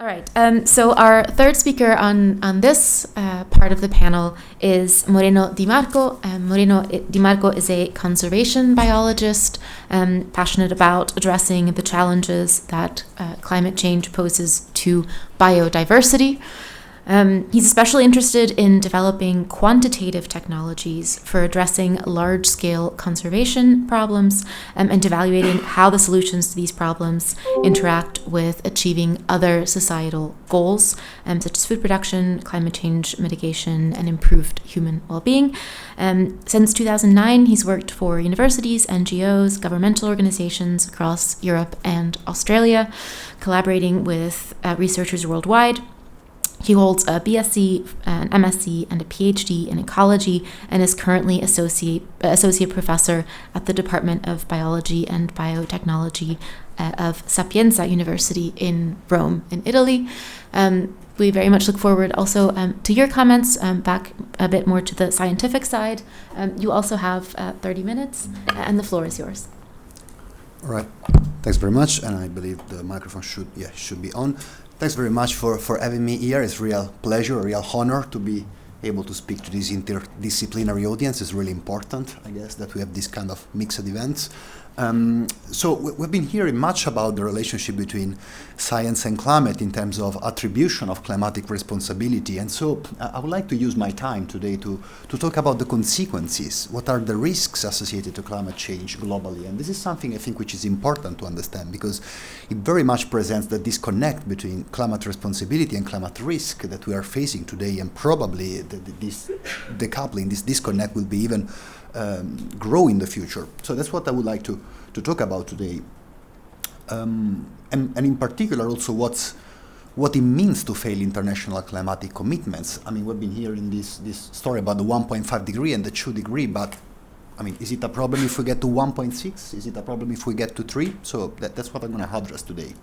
All right. So our third speaker on this part of the panel is Moreno di Marco. Moreno di Marco is a conservation biologist, passionate about addressing the challenges that climate change poses to biodiversity. He's especially interested in developing quantitative technologies for addressing large-scale conservation problems and evaluating how the solutions to these problems interact with achieving other societal goals, such as food production, climate change mitigation, and improved human well-being. Since 2009, he's worked for universities, NGOs, governmental organizations across Europe and Australia, collaborating with researchers worldwide. He holds a BSc, an MSc, and a PhD in ecology, and is currently associate professor at the Department of Biology and Biotechnology of Sapienza University in Rome, in Italy. We very much look forward also to your comments, back a bit more to the scientific side. You also have 30 minutes, and the floor is yours. All right. Thanks very much, and I believe the microphone should be on. Thanks very much for having me here. It's a real pleasure, a real honor to be able to speak to this interdisciplinary audience. It's really important, I guess, that we have this kind of mixed events. So we've been hearing much about the relationship between science and climate in terms of attribution of climatic responsibility. And so I would like to use my time today to talk about the consequences. What are the risks associated to climate change globally? And this is something I think which is important to understand, because it very much presents the disconnect between climate responsibility and climate risk that we are facing today. And probably this decoupling, this disconnect will be even grow in the future. So that's what I would like to talk about today, and in particular also what it means to fail international climatic commitments. I mean, we've been hearing this story about the 1.5 degree and the 2 degree, but I mean, is it a problem if we get to 1.6? Is it a problem if we get to 3? So that's what I'm going to address today.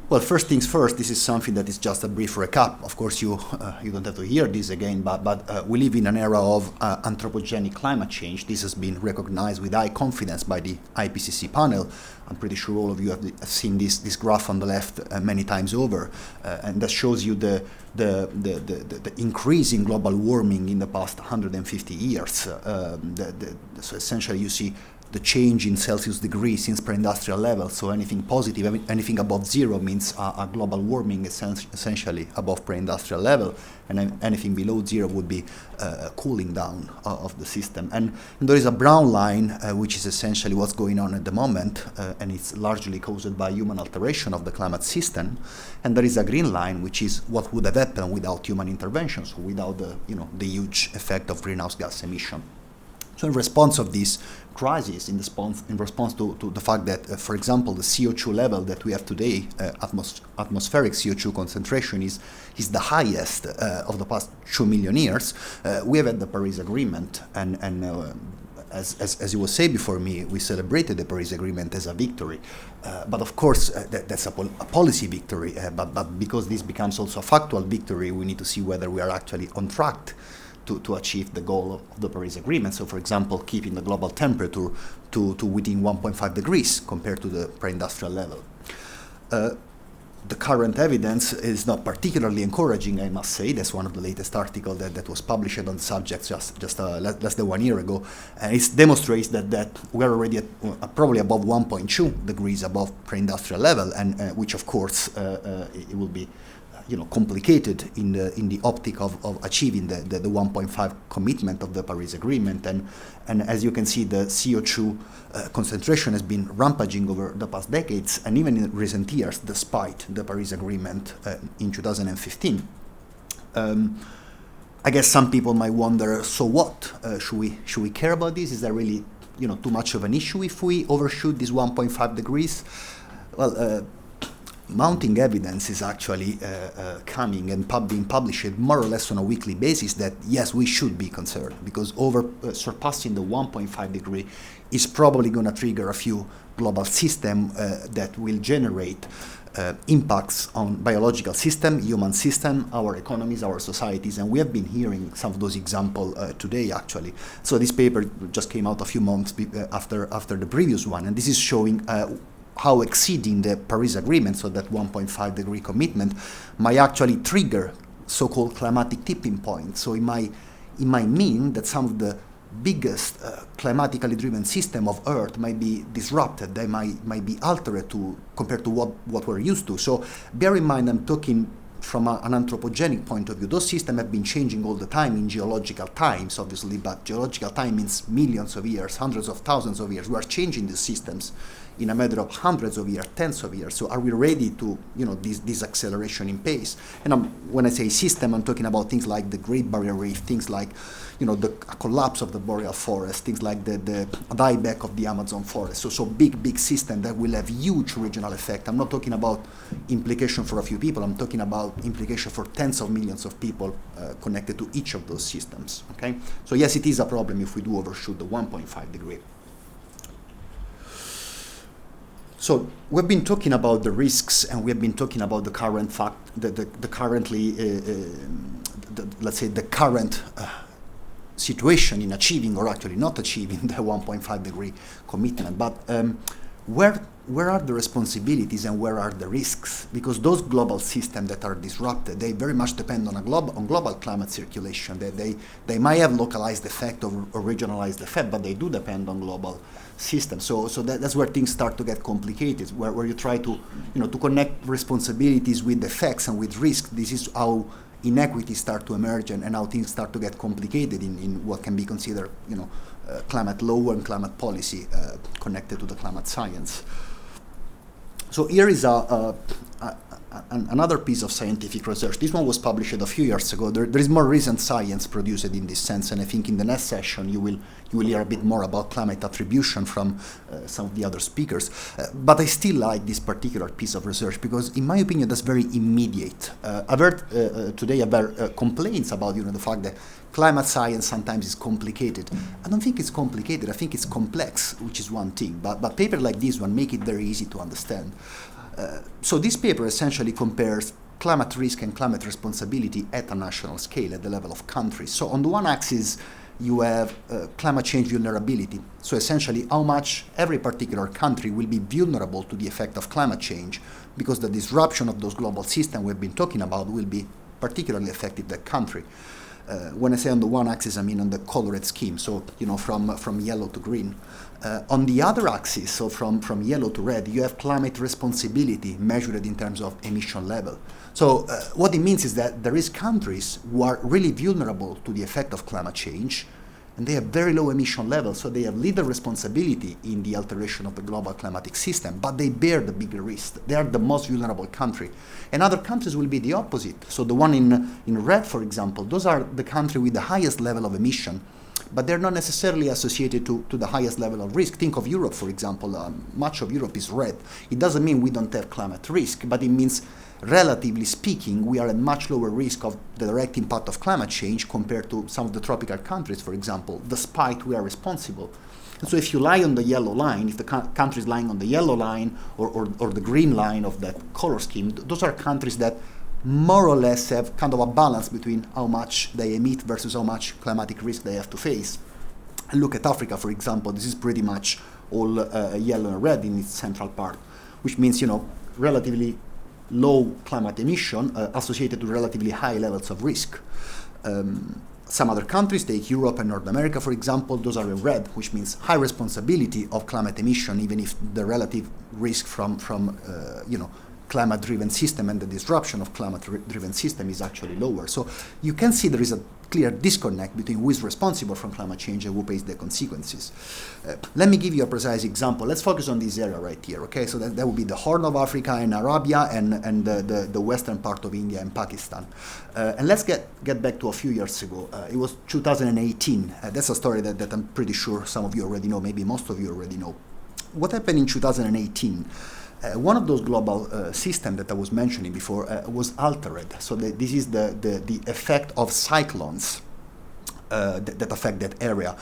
Well, first things first, this is something that is just a brief recap. Of course, you don't have to hear this again, but we live in an era of anthropogenic climate change. This has been recognized with high confidence by the IPCC panel. I'm pretty sure all of you have seen this graph on the left many times over, and that shows you the increase in global warming in the past 150 years. So essentially, you see the change in Celsius degrees since pre-industrial levels. So anything positive, anything above zero means a global warming essentially above pre-industrial level, and anything below zero would be a cooling down of the system. And there is a brown line, which is essentially what's going on at the moment, and it's largely caused by human alteration of the climate system. And there is a green line, which is what would have happened without human intervention, so without the huge effect of greenhouse gas emission. So in response of this crisis, in response to the fact that, for example, the CO2 level that we have today, atmospheric CO2 concentration is the highest of the past 2 million years, we have had the Paris Agreement, and as you was saying before me, we celebrated the Paris Agreement as a victory. But of course, that's a policy victory, but because this becomes also a factual victory, we need to see whether we are actually on track to achieve the goal of the Paris Agreement. So, for example, keeping the global temperature to within 1.5 degrees compared to the pre-industrial level. The current evidence is not particularly encouraging, I must say. That's one of the latest articles that was published on the subject just less than 1 year ago. And it demonstrates that we're already at probably above 1.2 degrees above pre-industrial level, and which, of course, it will be complicated in the optic of achieving the 1.5 commitment of the Paris Agreement. And as you can see, the CO2 concentration has been rampaging over the past decades, and even in recent years, despite the Paris Agreement in 2015. I guess some people might wonder, so what? Should we care about this? Is there really too much of an issue if we overshoot these 1.5 degrees? Well, mounting evidence is actually coming and being published more or less on a weekly basis that, yes, we should be concerned, because surpassing the 1.5 degree is probably going to trigger a few global systems that will generate impacts on biological system, human system, our economies, our societies, and we have been hearing some of those examples today, actually. So this paper just came out a few months after the previous one, and this is showing how exceeding the Paris Agreement, so that 1.5 degree commitment, might actually trigger so-called climatic tipping points. So it might mean that some of the biggest climatically driven system of Earth might be disrupted. They might be altered compared to what we're used to. So bear in mind, I'm talking from an anthropogenic point of view. Those systems have been changing all the time in geological times, obviously, but geological time means millions of years, hundreds of thousands of years. We are changing these systems in a matter of hundreds of years, tens of years. So are we ready to, this acceleration in pace? And when I say system, I'm talking about things like the Great Barrier Reef, things like, the collapse of the boreal forest, things like the dieback of the Amazon forest. So big system that will have huge regional effect. I'm not talking about implication for a few people. I'm talking about implication for tens of millions of people connected to each of those systems. Okay. So yes, it is a problem if we do overshoot the 1.5 degree. So we've been talking about the risks, and we have been talking about the current current situation in achieving, or actually not achieving, the 1.5 degree commitment. But where are the responsibilities and where are the risks? Because those global systems that are disrupted, they very much depend on global climate circulation. They might have localized effect or regionalized effect, but they do depend on global systems. So that's where things start to get complicated, where you try to to connect responsibilities with effects and with risk. This is how inequities start to emerge and how things start to get complicated in what can be considered climate law and climate policy connected to the climate science. So here is another piece of scientific research. This one was published a few years ago. There is more recent science produced in this sense, and I think in the next session you will hear a bit more about climate attribution from some of the other speakers. But I still like this particular piece of research because, in my opinion, that's very immediate. I've heard today about complaints about the fact that climate science sometimes is complicated. I don't think it's complicated. I think it's complex, which is one thing. But papers like this one make it very easy to understand. So this paper essentially compares climate risk and climate responsibility at a national scale, at the level of countries. So on the one axis, you have climate change vulnerability. So essentially how much every particular country will be vulnerable to the effect of climate change, because the disruption of those global systems we've been talking about will be particularly affected that country. When I say on the one axis, I mean on the colored scheme, so from yellow to green. On the other axis, so from yellow to red, you have climate responsibility measured in terms of emission level. So what it means is that there is countries who are really vulnerable to the effect of climate change, and they have very low emission levels, so they have little responsibility in the alteration of the global climatic system, but they bear the bigger risk. They are the most vulnerable country. And other countries will be the opposite. So the one in red, for example, those are the country with the highest level of emission, but they're not necessarily associated to the highest level of risk. Think of Europe, for example. Much of Europe is red. It doesn't mean we don't have climate risk, but it means, relatively speaking, we are at much lower risk of the direct impact of climate change compared to some of the tropical countries, for example, despite we are responsible. And so if you lie on the yellow line, if the country is lying on the yellow line or the green line of that color scheme, those are countries that more or less have kind of a balance between how much they emit versus how much climatic risk they have to face. And look at Africa, for example. This is pretty much all yellow and red in its central part, which means, relatively low climate emission associated to relatively high levels of risk. Some other countries, take Europe and North America, for example, those are in red, which means high responsibility of climate emission, even if the relative risk from climate-driven system and the disruption of climate-driven system is actually lower. So you can see there is a clear disconnect between who is responsible for climate change and who pays the consequences. Let me give you a precise example. Let's focus on this area right here, okay? So that would be the Horn of Africa and Arabia and the western part of India and Pakistan. And let's get back to a few years ago. It was 2018. That's a story that I'm pretty sure some of you already know, maybe most of you already know. What happened in 2018? One of those global systems that I was mentioning before was altered. So this is the effect of cyclones that affect that area.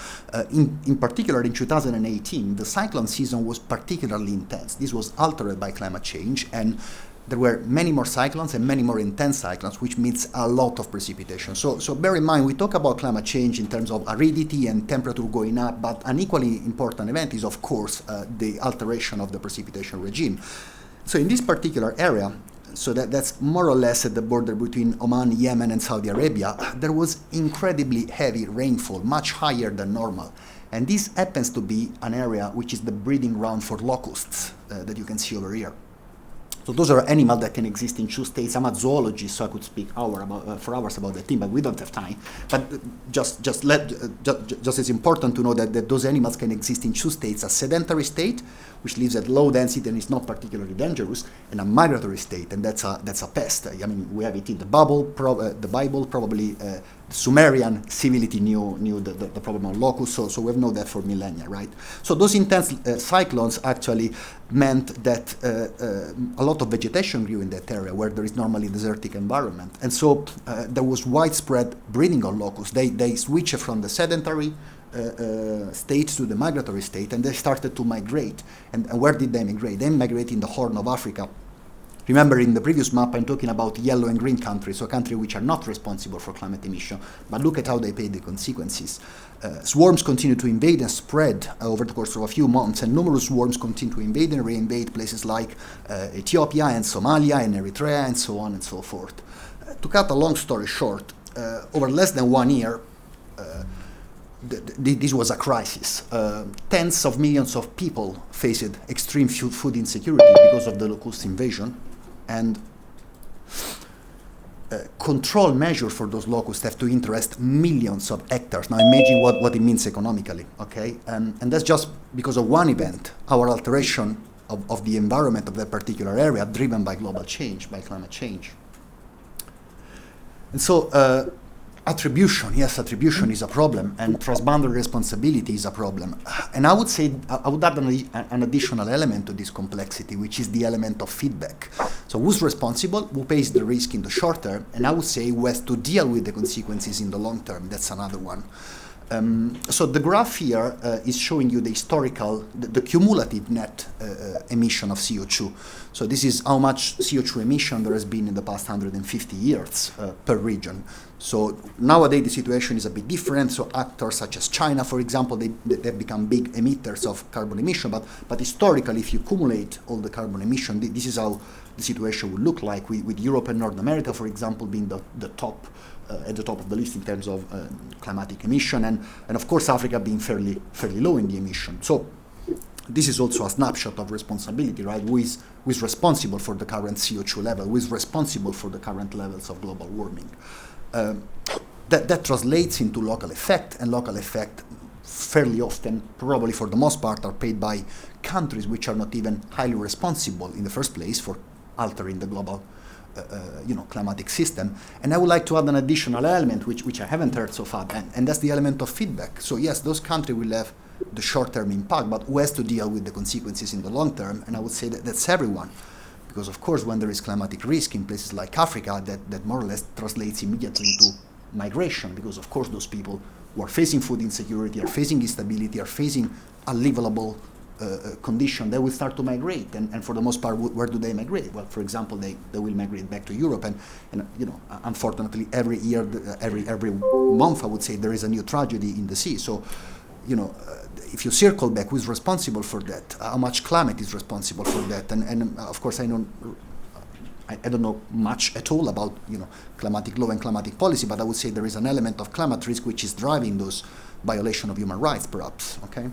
In particular, in 2018, the cyclone season was particularly intense. This was altered by climate change, and there were many more cyclones and many more intense cyclones, which means a lot of precipitation. So bear in mind, we talk about climate change in terms of aridity and temperature going up, but an equally important event is, of course, the alteration of the precipitation regime. So in this particular area, so that's more or less at the border between Oman, Yemen, and Saudi Arabia, there was incredibly heavy rainfall, much higher than normal. And this happens to be an area which is the breeding ground for locusts that you can see over here. So those are animals that can exist in two states. I'm a zoologist, so I could speak for hours about that thing, but we don't have time. But just it's important to know that those animals can exist in two states: a sedentary state, which lives at low density and is not particularly dangerous, and a migratory state, and that's a pest. I mean, we have it in the Bible. Probably Sumerian civility knew the problem of locusts, so we've known that for millennia, right? So those intense cyclones actually meant that a lot of vegetation grew in that area where there is normally desertic environment, and so there was widespread breeding of locusts. They switched from the sedentary state to the migratory state, and they started to migrate. And where did they migrate? They migrated in the Horn of Africa. Remember, in the previous map, I'm talking about yellow and green countries, so countries which are not responsible for climate emission. But look at how they pay the consequences. Swarms continue to invade and spread over the course of a few months, and numerous swarms continue to invade and reinvade places like Ethiopia and Somalia and Eritrea and so on and so forth. To cut a long story short, over less than 1 year, this was a crisis. Tens of millions of people faced extreme food insecurity because of the locust invasion, and control measures for those locusts have to interest millions of hectares. Now imagine what it means economically, okay? And that's just because of one event, our alteration of the environment of that particular area driven by global change, by climate change. And so attribution is a problem, and transboundary responsibility is a problem. And I would say, I would add an additional element to this complexity, which is the element of feedback. So who's responsible, who pays the risk in the short term, and I would say who has to deal with the consequences in the long term. That's another one. So the graph here is showing you the historical, the cumulative net emission of CO2. So this is how much CO2 emission there has been in the past 150 years per region. So nowadays the situation is a bit different. So actors such as China, for example, they've become big emitters of carbon emission. But historically, if you accumulate all the carbon emission, this is how the situation would look like, with Europe and North America, for example, being the top at the top of the list in terms of climatic emission, and of course Africa being fairly low in the emission. So this is also a snapshot of responsibility, right? Who is responsible for the current CO2 level? Who is responsible for the current levels of global warming? That translates into local effect, and local effect fairly often, probably for the most part, are paid by countries which are not even highly responsible in the first place for altering the global climatic system. And I would like to add an additional element which I haven't heard so far, and that's the element of feedback. So yes, those countries will have the short-term impact, but who has to deal with the consequences in the long term? And I would say that's everyone, because of course when there is climatic risk in places like Africa, that more or less translates immediately into migration, because of course those people who are facing food insecurity, are facing instability, are facing unlivable condition, they will start to migrate, and for the most part, where do they migrate? Well, for example, they will migrate back to Europe, and unfortunately, every year, every month, I would say, there is a new tragedy in the sea. So, if you circle back, who is responsible for that? How much climate is responsible for that? And of course, I don't know much at all about climatic law and climatic policy, but I would say there is an element of climate risk which is driving those violation of human rights, perhaps. Okay.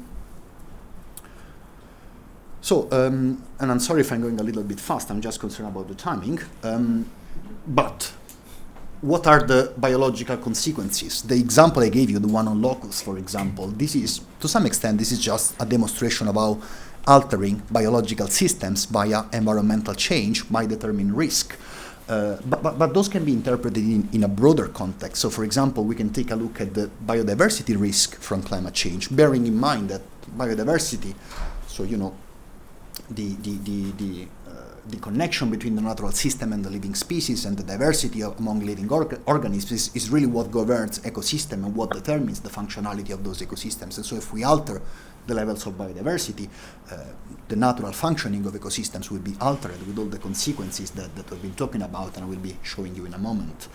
So, and I'm sorry if I'm going a little bit fast, I'm just concerned about the timing. But what are the biological consequences? The example I gave you, the one on locusts, for example, this is, to some extent, this is just a demonstration of how altering biological systems via environmental change might determine risk. But those can be interpreted in a broader context. So, for example, we can take a look at the biodiversity risk from climate change, bearing in mind that biodiversity, so the connection between the natural system and the living species, and the diversity among living organisms is really what governs ecosystem and what determines the functionality of those ecosystems. And so if we alter the levels of biodiversity, the natural functioning of ecosystems will be altered with all the consequences that we've been talking about, and I will be showing you in a moment.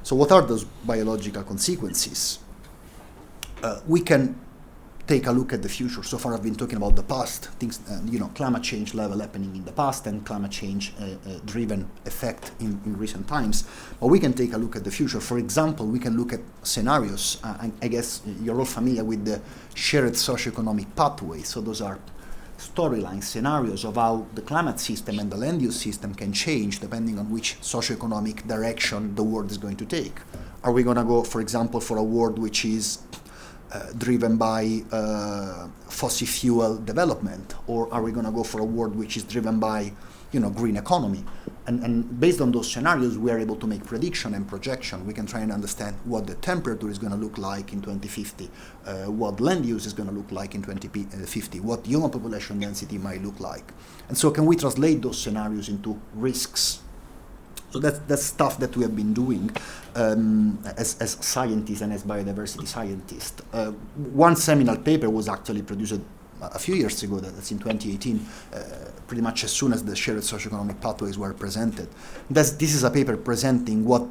So what are those biological consequences? We can take a look at the future. So far I've been talking about the past, things, climate change level happening in the past and climate change driven effect in recent times. But we can take a look at the future. For example, we can look at scenarios. I guess you're all familiar with the shared socio-economic pathway. So those are storyline scenarios of how the climate system and the land use system can change depending on which socio-economic direction the world is going to take. Are we going to go, for example, for a world which is driven by fossil fuel development, or are we going to go for a world which is driven by, green economy? And based on those scenarios, we are able to make prediction and projection. We can try and understand what the temperature is going to look like in 2050, what land use is going to look like in 2050, what human population density might look like. And so can we translate those scenarios into risks? So that's stuff that we have been doing as scientists and as biodiversity scientists. One seminal paper was actually produced a few years ago, that's in 2018, pretty much as soon as the shared socio-economic pathways were presented. This is a paper presenting what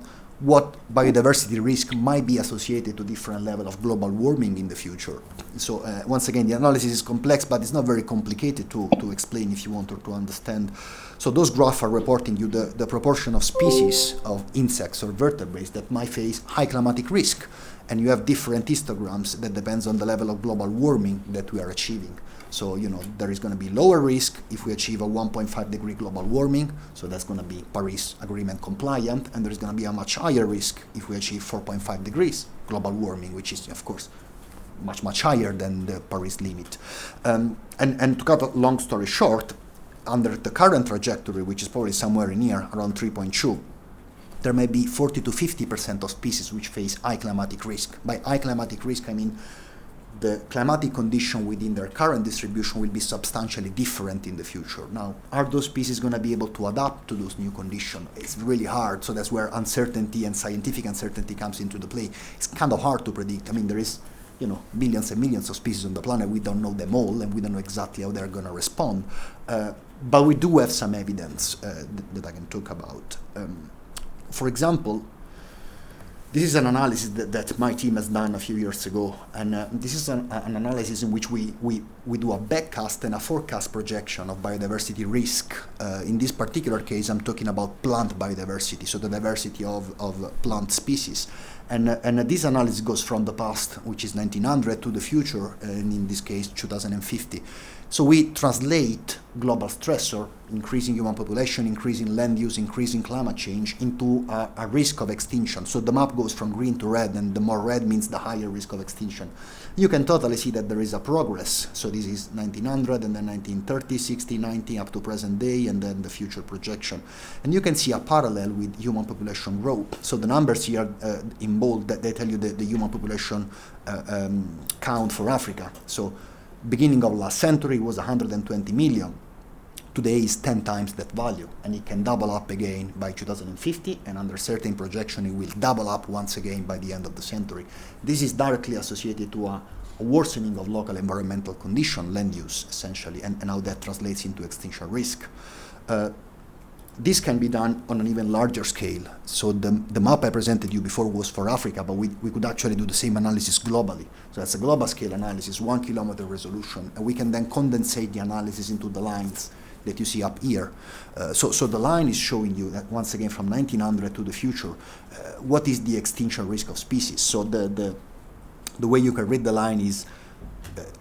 biodiversity risk might be associated to different level of global warming in the future. So once again, the analysis is complex, but it's not very complicated to explain if you want to understand. So those graphs are reporting you the proportion of species of insects or vertebrates that might face high climatic risk. And you have different histograms that depends on the level of global warming that we are achieving. So, there is going to be lower risk if we achieve a 1.5 degree global warming, so that's going to be Paris Agreement compliant, and there's going to be a much higher risk if we achieve 4.5 degrees global warming, which is, of course, much, much higher than the Paris limit. And to cut a long story short, under the current trajectory, which is probably somewhere in here, around 3.2, there may be 40 to 50% of species which face high climatic risk. By high climatic risk, I mean the climatic condition within their current distribution will be substantially different in the future. Now, are those species going to be able to adapt to those new conditions? It's really hard, so that's where uncertainty and scientific uncertainty comes into the play. It's kind of hard to predict. I mean, there is, billions and millions of species on the planet. We don't know them all, and we don't know exactly how they're going to respond. But we do have some evidence that I can talk about. For example, this is an analysis that my team has done a few years ago, and this is an analysis in which we do a backcast and a forecast projection of biodiversity risk. In this particular case, I'm talking about plant biodiversity, so the diversity of plant species. And this analysis goes from the past, which is 1900, to the future, and in this case, 2050. So we translate global stressor, increasing human population, increasing land use, increasing climate change, into a risk of extinction. So the map goes from green to red, and the more red means the higher risk of extinction. You can totally see that there is a progress. So this is 1900, and then 1930, 60, 90, up to present day, and then the future projection. And you can see a parallel with human population growth. So the numbers here in bold, that they tell you the human population count for Africa. So beginning of last century was 120 million. Today is 10 times that value, and it can double up again by 2050, and under certain projection it will double up once again by the end of the century. This is directly associated to a worsening of local environmental condition, land use essentially, and how that translates into extinction risk. This can be done on an even larger scale. So the map I presented you before was for Africa, but we could actually do the same analysis globally. So that's a global scale analysis, 1 kilometer resolution, and we can then condensate the analysis into the lines that you see up here. So the line is showing you that, once again, from 1900 to the future, what is the extinction risk of species. So the way you can read the line is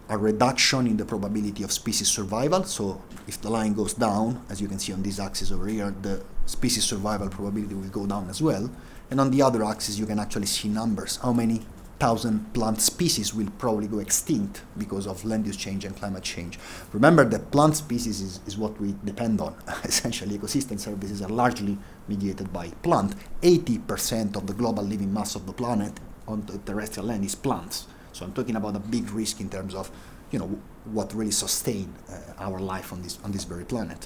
a reduction in the probability of species survival. So if the line goes down, as you can see on this axis over here, the species survival probability will go down as well. And on the other axis, you can actually see numbers. How many thousand plant species will probably go extinct because of land use change and climate change. Remember that plant species is what we depend on. Essentially, ecosystem services are largely mediated by plant. 80% of the global living mass of the planet on the terrestrial land is plants. So I'm talking about a big risk in terms of, what really sustain our life on this very planet.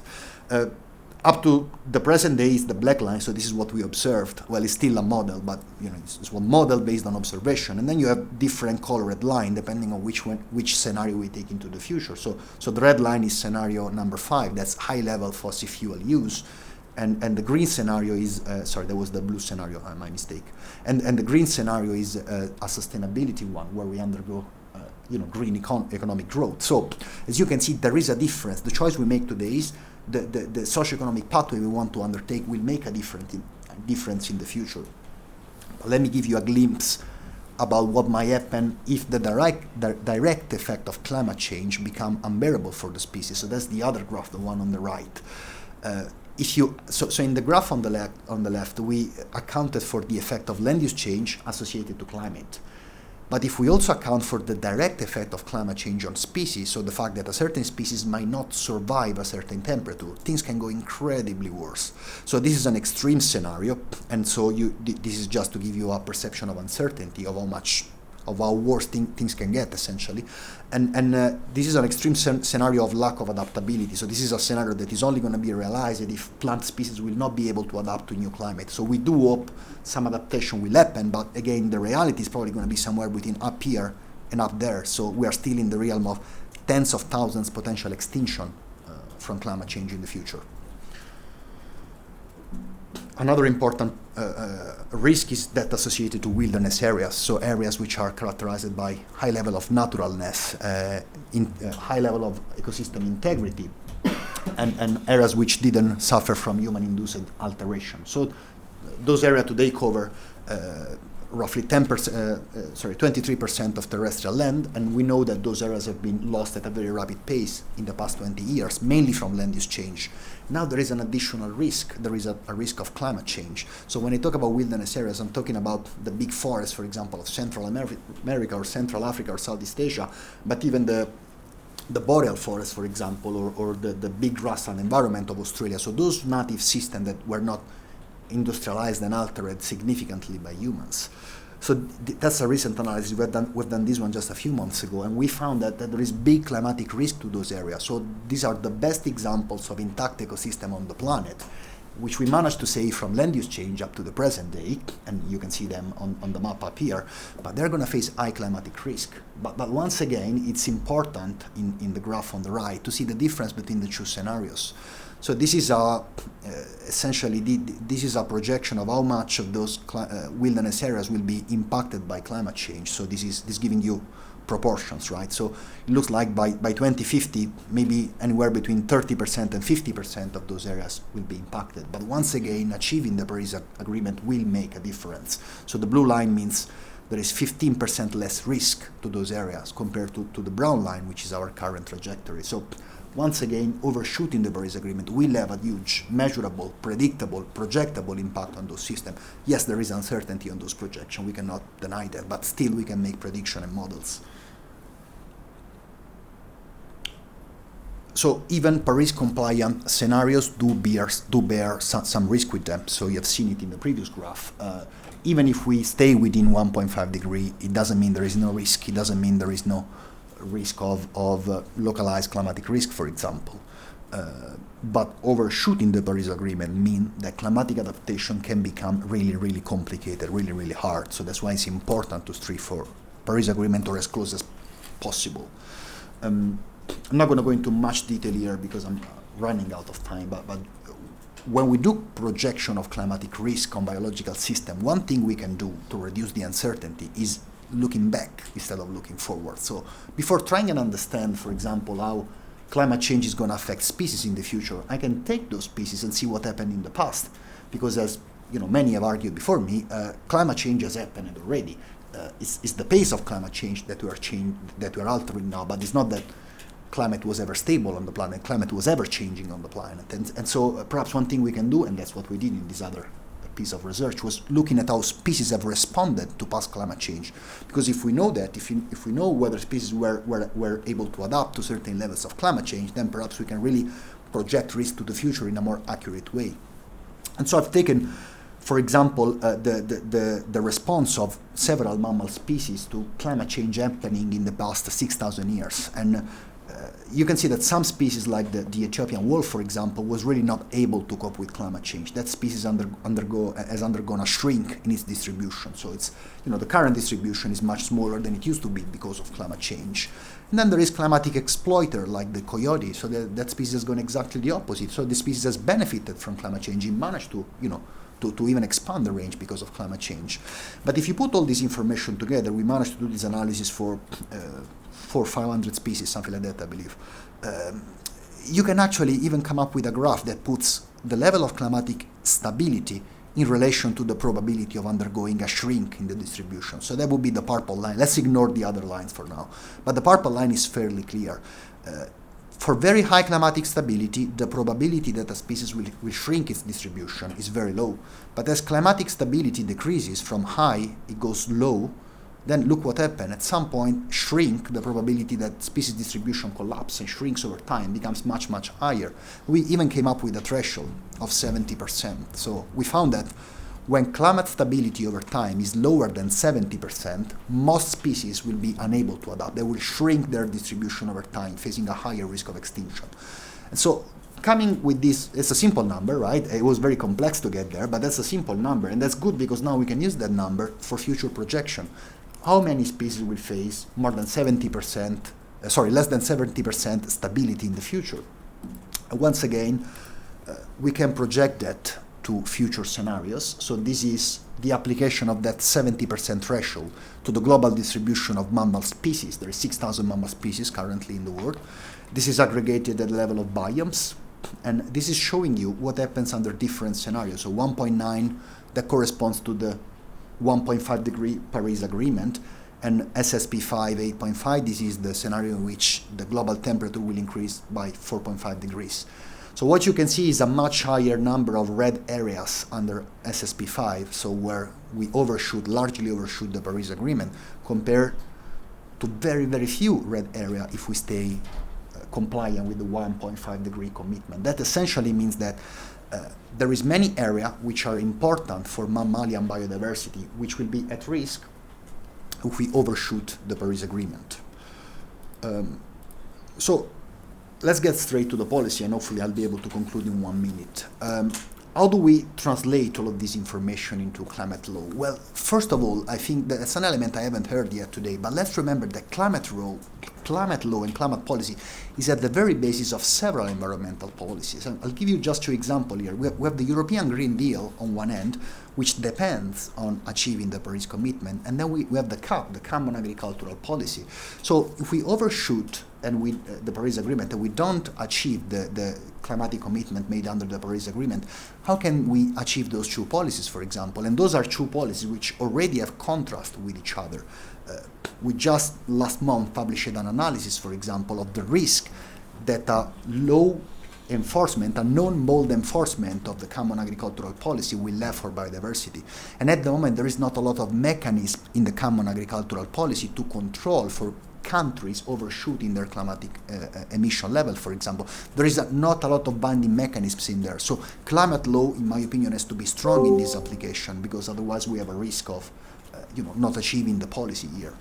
up to the present day is the black line, so this is what we observed. Well, it's still a model, but it's one model based on observation. And then you have different colored line depending on which scenario we take into the future. So the red line is scenario number 5, that's high level fossil fuel use. And the green scenario is, sorry, that was the blue scenario, my mistake. And the green scenario is a sustainability one where we undergo green economic growth. So as you can see, there is a difference. The choice we make today is the socio-economic pathway we want to undertake will make a difference in the future. But let me give you a glimpse about what might happen if the direct effect of climate change become unbearable for the species. So that's the other graph, the one on the right. So in the graph on the left, we accounted for the effect of land use change associated to climate. But if we also account for the direct effect of climate change on species, so the fact that a certain species might not survive a certain temperature, things can go incredibly worse. So this is an extreme scenario, and so this is just to give you a perception of uncertainty of how worse things can get, essentially. And this is an extreme scenario of lack of adaptability. So this is a scenario that is only going to be realized if plant species will not be able to adapt to new climate. So we do hope some adaptation will happen, but again, the reality is probably going to be somewhere between up here and up there. So we are still in the realm of tens of thousands potential extinction from climate change in the future. Another important risk is that associated to wilderness areas, so areas which are characterized by high level of naturalness, high level of ecosystem integrity, and areas which didn't suffer from human-induced alteration. So those areas today cover roughly 23% of terrestrial land, and we know that those areas have been lost at a very rapid pace in the past 20 years, mainly from land use change. Now there is an additional risk. There is a risk of climate change. So when I talk about wilderness areas, I'm talking about the big forests, for example, of Central America or Central Africa or Southeast Asia, but even the boreal forest, for example, or the big grassland environment of Australia. So those native systems that were not industrialized and altered significantly by humans. So that's a recent analysis. We've done this one just a few months ago, and we found that there is big climatic risk to those areas. So these are the best examples of intact ecosystem on the planet, which we managed to save from land use change up to the present day, and you can see them on the map up here, but they're going to face high climatic risk. But once again, it's important in the graph on the right to see the difference between the two scenarios. So this is essentially this is a projection of how much of those wilderness areas will be impacted by climate change. So this is giving you proportions, right? So it looks like by 2050, maybe anywhere between 30% and 50% of those areas will be impacted. But once again, achieving the Paris Agreement will make a difference. So the blue line means there is 15% less risk to those areas compared to the brown line, which is our current trajectory. So once again, overshooting the Paris Agreement will have a huge, measurable, predictable, projectable impact on those systems. Yes, there is uncertainty on those projections. We cannot deny that, but still we can make prediction and models. So even Paris-compliant scenarios do bear some risk with them. So you have seen it in the previous graph. Even if we stay within 1.5 degree, it doesn't mean there is no risk. It doesn't mean there is no risk of localized climatic risk, for example. But overshooting the Paris Agreement means that climatic adaptation can become really, really complicated, really, really hard. So that's why it's important to strive for Paris Agreement or as close as possible. I'm not going to go into much detail here because I'm running out of time, but when we do projection of climatic risk on biological system, one thing we can do to reduce the uncertainty is looking back instead of looking forward. So before trying and understand, for example, how climate change is going to affect species in the future, I can take those species and see what happened in the past. Because as many have argued before me, climate change has happened already. It's the pace of climate change that we are altering now, but it's not that climate was ever stable on the planet. Climate was ever changing on the planet. And so perhaps one thing we can do, and that's what we did in this other piece of research, was looking at how species have responded to past climate change. Because if we know that, if we know whether species were able to adapt to certain levels of climate change, then perhaps we can really project risk to the future in a more accurate way. And so I've taken, for example, the response of several mammal species to climate change happening in the past 6,000 years. And you can see that some species, like the Ethiopian wolf, for example, was really not able to cope with climate change. That species has undergone a shrink in its distribution. So it's, the current distribution is much smaller than it used to be because of climate change. And then there is climatic exploiter, like the coyote. So that species has gone exactly the opposite. So the species has benefited from climate change. It managed to, to even expand the range because of climate change. But if you put all this information together, we managed to do this analysis for 500 species, something like that, I believe. You can actually even come up with a graph that puts the level of climatic stability in relation to the probability of undergoing a shrink in the distribution. So that would be the purple line. Let's ignore the other lines for now. But the purple line is fairly clear. For very high climatic stability, the probability that a species will shrink its distribution is very low. But as climatic stability decreases from high, it goes low, then look what happened. At some point, the probability that species distribution collapses and shrinks over time becomes much, much higher. We even came up with a threshold of 70%. So we found that when climate stability over time is lower than 70%, most species will be unable to adapt. They will shrink their distribution over time, facing a higher risk of extinction. And so coming with this, it's a simple number, right? It was very complex to get there, but that's a simple number. And that's good because now we can use that number for future projection. How many species will face less than 70% stability in the future? Once again, we can project that to future scenarios. So this is the application of that 70% threshold to the global distribution of mammal species. There are 6,000 mammal species currently in the world. This is aggregated at the level of biomes, and this is showing you what happens under different scenarios. So 1.9, that corresponds to the 1.5 degree Paris Agreement, and SSP 5, 8.5, this is the scenario in which the global temperature will increase by 4.5 degrees. So what you can see is a much higher number of red areas under SSP 5, so where we largely overshoot the Paris Agreement, compared to very, very few red areas if we stay compliant with the 1.5 degree commitment. That essentially means that there is many areas which are important for mammalian biodiversity, which will be at risk if we overshoot the Paris Agreement. So let's get straight to the policy, and hopefully I'll be able to conclude in 1 minute. How do we translate all of this information into climate law? Well, first of all, I think that's an element I haven't heard yet today, but let's remember that climate law and climate policy is at the very basis of several environmental policies. And I'll give you just 2 examples here. We have the European Green Deal on one end, which depends on achieving the Paris commitment, and then we have the CAP, the Common Agricultural Policy. So if we overshoot the Paris Agreement and we don't achieve the climatic commitment made under the Paris Agreement, how can we achieve those 2 policies, for example? And those are 2 policies which already have contrast with each other. We just last month published an analysis, for example, of the risk that a non-bold enforcement of the Common Agricultural Policy will have for biodiversity. And at the moment, there is not a lot of mechanism in the Common Agricultural Policy to control for countries overshooting their climatic emission level, for example. There is not a lot of binding mechanisms in there. So climate law, in my opinion, has to be strong in this application, because otherwise we have a risk of not achieving the policy here.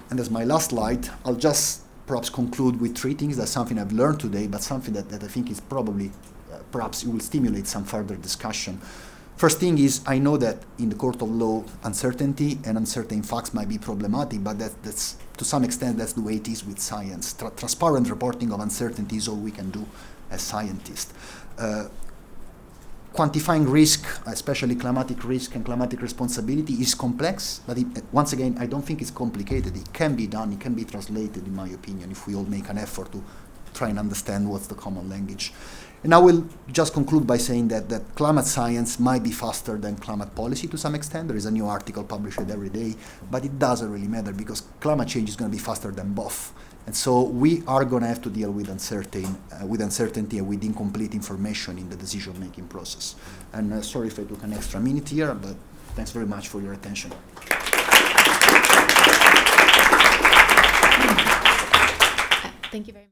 And as my last slide, I'll just perhaps conclude with 3 things. That's something I've learned today, but something that I think is probably, perhaps it will stimulate some further discussion. First thing is, I know that in the court of law, uncertainty and uncertain facts might be problematic, but that's to some extent, that's the way it is with science. Transparent reporting of uncertainty is all we can do as scientists. Quantifying risk, especially climatic risk and climatic responsibility, is complex, but once again, I don't think it's complicated. It can be done, it can be translated, in my opinion, if we all make an effort to try and understand what's the common language. And I will just conclude by saying that climate science might be faster than climate policy to some extent. There is a new article published every day, but it doesn't really matter, because climate change is going to be faster than both. And so we are going to have to deal with uncertainty and with incomplete information in the decision-making process. And sorry if I took an extra minute here, but thanks very much for your attention. Thank you very much.